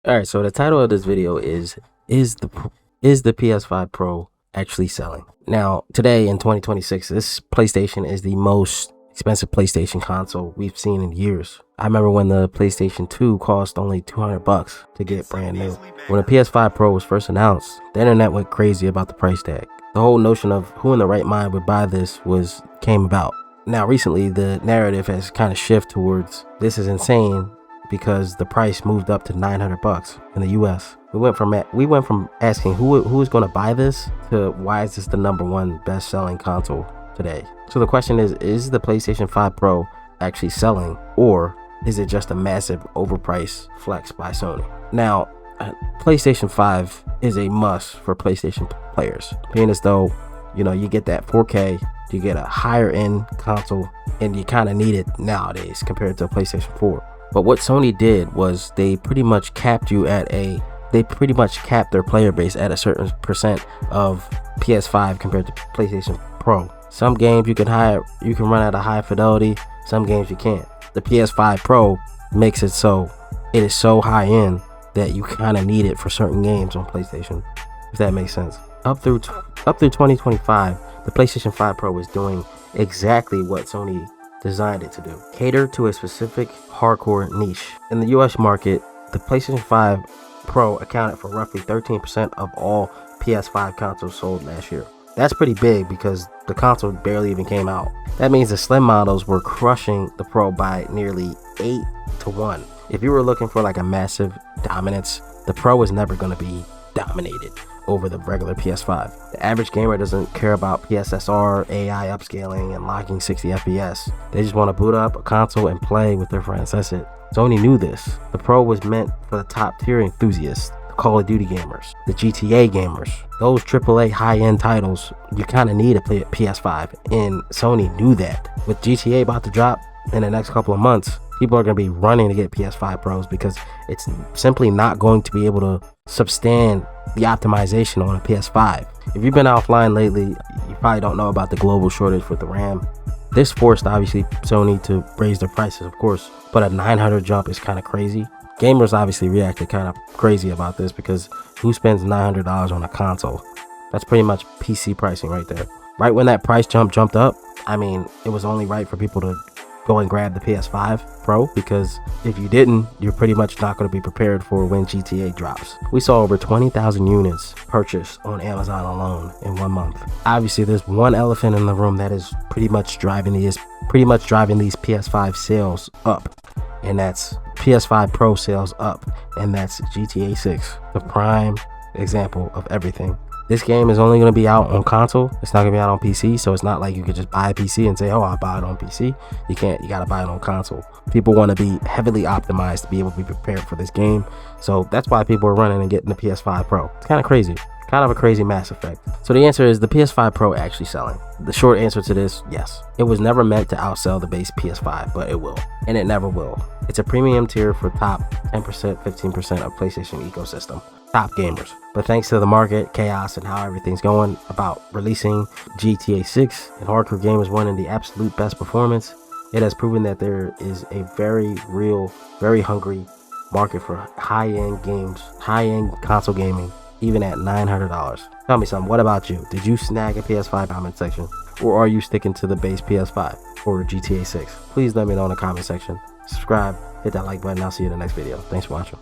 All right, so the title of this video is the PS5 Pro actually selling? Now, today in 2026, this PlayStation is the most expensive PlayStation console we've seen in years. I remember when the PlayStation 2 cost only $200 to get brand new. When the PS5 Pro was first announced, the internet went crazy about the price tag. The whole notion of who in the right mind would buy this came about. Now, recently, the narrative has kind of shifted towards this is insane because the price moved up to $900 in the US. We went from asking who is going to buy this to why is this the #1 best-selling console today. So the question is the PlayStation 5 Pro actually selling, or is it just a massive overpriced flex by Sony? Now, PlayStation 5 is a must for PlayStation players, being as though, you get that 4K, you get a higher end console, and you kind of need it nowadays compared to a PlayStation 4. But what Sony did was they pretty much capped their player base at a certain percent of PS5 compared to PlayStation Pro. Some games you can run at a high fidelity, some games you can't. The PS5 Pro makes it so it is so high end that you kind of need it for certain games on PlayStation, if that makes sense. Up through 2025, the PlayStation 5 Pro is doing exactly what Sony designed it to do: cater to a specific hardcore niche. In the US market, the PlayStation 5 Pro accounted for roughly 13% of all PS5 consoles sold last year. That's pretty big because the console barely even came out. That means the slim models were crushing the Pro by nearly 8-1. If you were looking for like a massive dominance, the Pro is never going to be dominated over the regular PS5. The average gamer doesn't care about PSSR, AI upscaling, and locking 60 FPS. They just want to boot up a console and play with their friends. That's it. Sony knew this. The Pro was meant for the top tier enthusiasts, the Call of Duty gamers, the GTA gamers. Those AAA high-end titles, you kind of need a PS5, and Sony knew that. With GTA about to drop in the next couple of months, people are going to be running to get PS5 Pros because it's simply not going to be able to sustain the optimization on a PS5. If you've been offline lately, you probably don't know about the global shortage with the RAM. This forced, obviously, Sony to raise their prices, of course, but a $900 jump is kind of crazy. Gamers obviously reacted kind of crazy about this because who spends $900 on a console? That's pretty much PC pricing right there. Right when that price jumped up, it was only right for people to go and grab the PS5 Pro, because if you didn't, you're pretty much not going to be prepared for when GTA drops. We saw over 20,000 units purchased on Amazon alone in 1 month. Obviously, there's one elephant in the room that is pretty much driving these PS5 sales up, and that's PS5 Pro sales up, and that's GTA 6, the prime example of everything. This game is only going to be out on console. It's not going to be out on PC, so it's not like you could just buy a PC and say, oh, I'll buy it on PC. You can't. You got to buy it on console. People want to be heavily optimized to be able to be prepared for this game, so that's why people are running and getting the PS5 Pro. It's kind of crazy. Kind of a crazy Mass Effect. So the answer is the PS5 Pro actually selling. The short answer to this, yes. It was never meant to outsell the base PS5, but it will. And it never will. It's a premium tier for top 10%, 15% of PlayStation ecosystem. Top gamers. But thanks to the market, chaos, and how everything's going about releasing GTA 6 and hardcore gamers wanting the absolute best performance, it has proven that there is a very real, very hungry market for high-end games, high-end console gaming, even at $900. Tell me something, what about you? Did you snag a PS5 comment section? Or are you sticking to the base PS5 or GTA 6? Please let me know in the comment section. Subscribe, hit that like button. I'll see you in the next video. Thanks for watching.